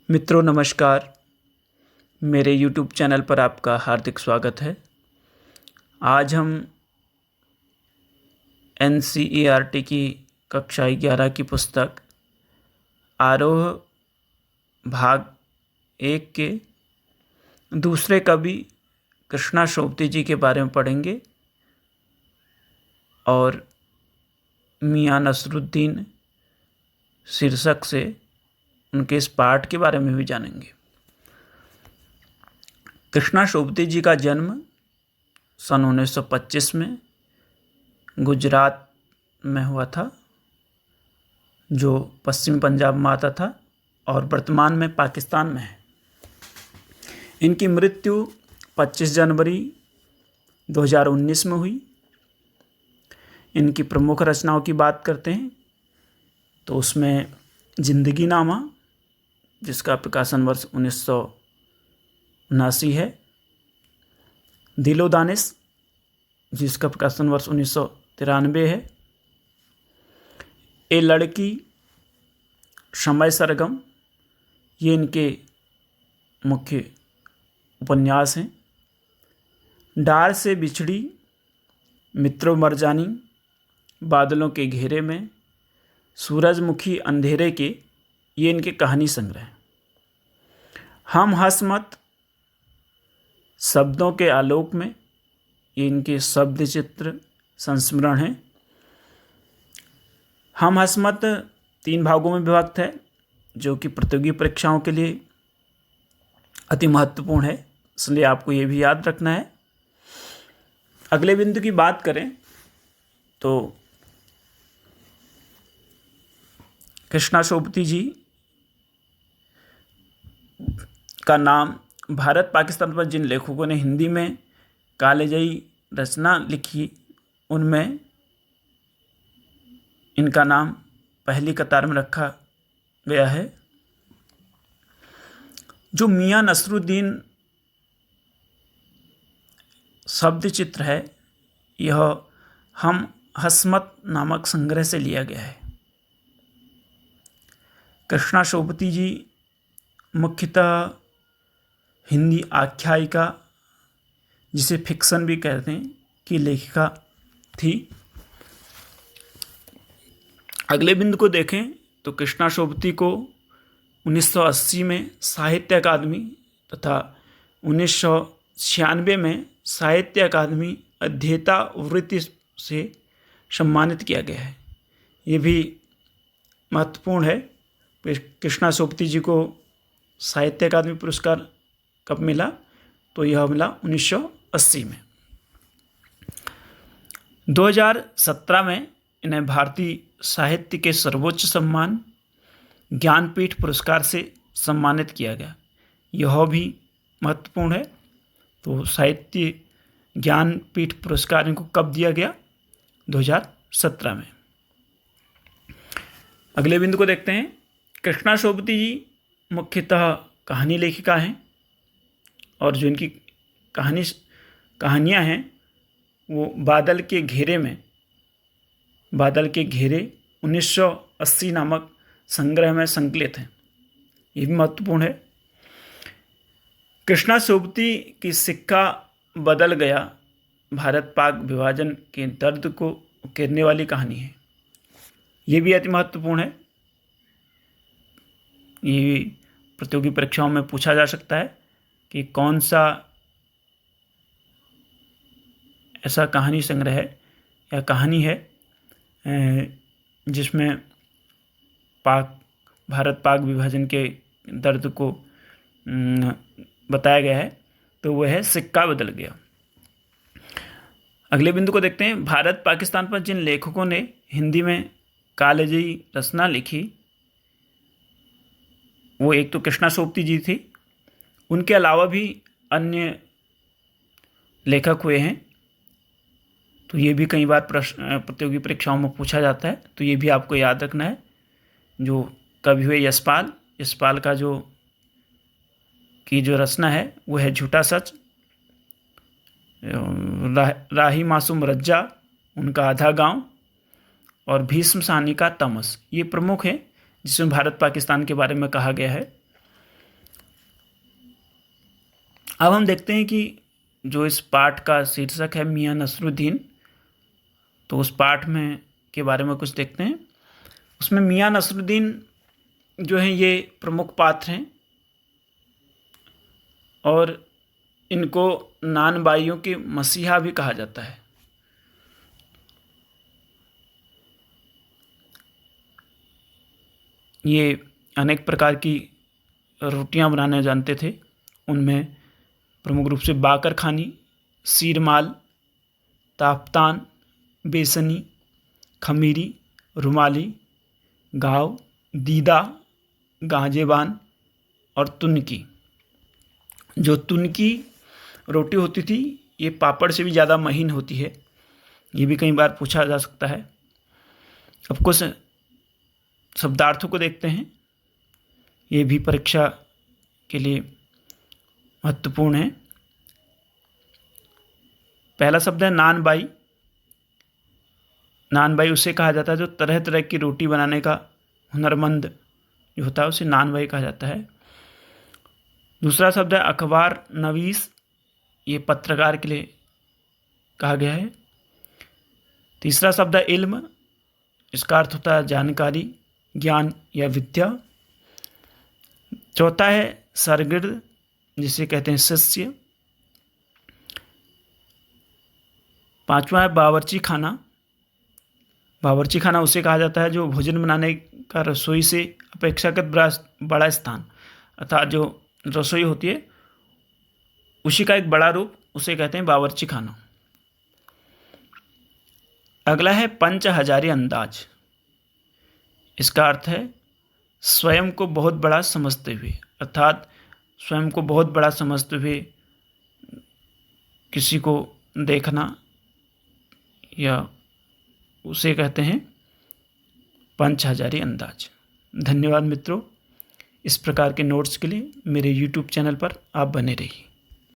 मित्रों नमस्कार। मेरे YouTube चैनल पर आपका हार्दिक स्वागत है। आज हम NCERT की कक्षा 11 की पुस्तक आरोह भाग 1 के दूसरे कवि कृष्णा सोबती जी के बारे में पढ़ेंगे और मियां नसरुद्दीन शीर्षक से उनके इस पाठ के बारे में भी जानेंगे। कृष्णा सोबती जी का जन्म सन 1925 में गुजरात में हुआ था, जो पश्चिमी पंजाब में आता था और वर्तमान में पाकिस्तान में है। इनकी मृत्यु 25 जनवरी 2019 में हुई। इनकी प्रमुख रचनाओं की बात करते हैं तो उसमें जिंदगी नामा, जिसका प्रकाशन वर्ष 1979 है, दिलो दानिश, जिसका प्रकाशन वर्ष 1993 है, ए लड़की, समय सरगम, ये इनके मुख्य उपन्यास हैं। डार से बिछड़ी, मित्रों मरजानी, बादलों के घेरे में, सूरजमुखी अंधेरे के, ये इनके कहानी संग्रह हैं। हम हंस मत, शब्दों के आलोक में, ये इनके शब्द चित्र संस्मरण हैं। हम हंस मत 3 भागों में विभक्त है, जो कि प्रतियोगी परीक्षाओं के लिए अति महत्वपूर्ण है, इसलिए आपको ये भी याद रखना है। अगले बिंदु की बात करें तो कृष्णा सोबती जी का नाम भारत पाकिस्तान पर जिन लेखकों ने हिंदी में कालजयी रचना लिखी, उनमें इनका नाम पहली कतार में रखा गया है। जो मियां नसरुद्दीन शब्द चित्र है, यह हम हसमत नामक संग्रह से लिया गया है। कृष्णा सोबती जी मुख्यतः हिंदी आख्यायिका, जिसे फिक्शन भी कहते हैं, की लेखिका थी। अगले बिंदु को देखें तो कृष्णा सोबती को 1980 में साहित्य अकादमी तथा 1996 में साहित्य अकादमी अध्येता वृत्ति से सम्मानित किया गया है। ये भी महत्वपूर्ण है। कृष्णा सोबती जी को साहित्य अकादमी पुरस्कार कब मिला, तो यह मिला 1980 में। 2017 में इन्हें भारतीय साहित्य के सर्वोच्च सम्मान ज्ञानपीठ पुरस्कार से सम्मानित किया गया। यह भी महत्वपूर्ण है। तो साहित्य ज्ञानपीठ पुरस्कार इनको कब दिया गया? 2017 में। अगले बिंदु को देखते हैं। कृष्णा सोबती जी मुख्यतः कहानी लेखिका हैं और जो इनकी कहानियाँ हैं वो बादल के घेरे 1980 नामक संग्रह में संकलित हैं। ये भी महत्वपूर्ण है। कृष्णा सोबती की सिक्का बदल गया भारत पाक विभाजन के दर्द को उकेरने वाली कहानी है। ये भी अति महत्वपूर्ण है। ये प्रतियोगी परीक्षाओं में पूछा जा सकता है कि कौन सा ऐसा कहानी संग्रह है या कहानी है जिसमें भारत पाक विभाजन के दर्द को बताया गया है, तो वह है सिक्का बदल गया। अगले बिंदु को देखते हैं। भारत पाकिस्तान पर जिन लेखकों ने हिंदी में कालजयी रचना लिखी, वो एक तो कृष्णा सोबती जी थी, उनके अलावा भी अन्य लेखक हुए हैं। तो ये भी कई बार प्रतियोगी परीक्षाओं में पूछा जाता है, तो ये भी आपको याद रखना है। जो कवि हुए यशपाल का जो रचना है वो है झूठा सच। राही मासूम रज्जा, उनका आधा गांव, और भीष्म साहनी का तमस, ये प्रमुख हैं जिसमें भारत पाकिस्तान के बारे में कहा गया है। अब हम देखते हैं कि जो इस पाठ का शीर्षक है मियाँ नसरुद्दीन, तो उस पाठ में के बारे में कुछ देखते हैं। उसमें मियाँ नसरुद्दीन जो हैं ये प्रमुख पात्र हैं और इनको नानबाइयों के मसीहा भी कहा जाता है। ये अनेक प्रकार की रोटियां बनाने जानते थे। उनमें प्रमुख रूप से बाकर खानी, सीरमाल, ताफ्तान, बेसनी, खमीरी, रुमाली, गाव, दीदा, गांजेबान और तुनकी। जो तुनकी रोटी होती थी ये पापड़ से भी ज़्यादा महीन होती है, ये भी कई बार पूछा जा सकता है। अब कुछ शब्दार्थों को देखते हैं, ये भी परीक्षा के लिए महत्वपूर्ण है। पहला शब्द है नानबाई। नानबाई उसे कहा जाता है जो तरह तरह की रोटी बनाने का हुनरमंद जो होता है उसे नानबाई कहा जाता है। दूसरा शब्द है अखबार नवीस, ये पत्रकार के लिए कहा गया है। तीसरा शब्द है इल्म, इसका अर्थ होता है जानकारी, ज्ञान या विद्या। चौथा है सरगिर्द, जिसे कहते हैं शिष्य। पांचवा है बावर्ची खाना। बावर्ची खाना उसे कहा जाता है जो भोजन बनाने का रसोई से अपेक्षाकृत बड़ा स्थान, अर्थात जो रसोई होती है उसी का एक बड़ा रूप, उसे कहते हैं बावर्ची खाना। अगला है पंच हजारी अंदाज। इसका अर्थ है स्वयं को बहुत बड़ा समझते हुए, अर्थात स्वयं को बहुत बड़ा समझते हुए किसी को देखना, या उसे कहते हैं पंच हजारी अंदाज। धन्यवाद मित्रों। इस प्रकार के नोट्स के लिए मेरे YouTube चैनल पर आप बने रहिए।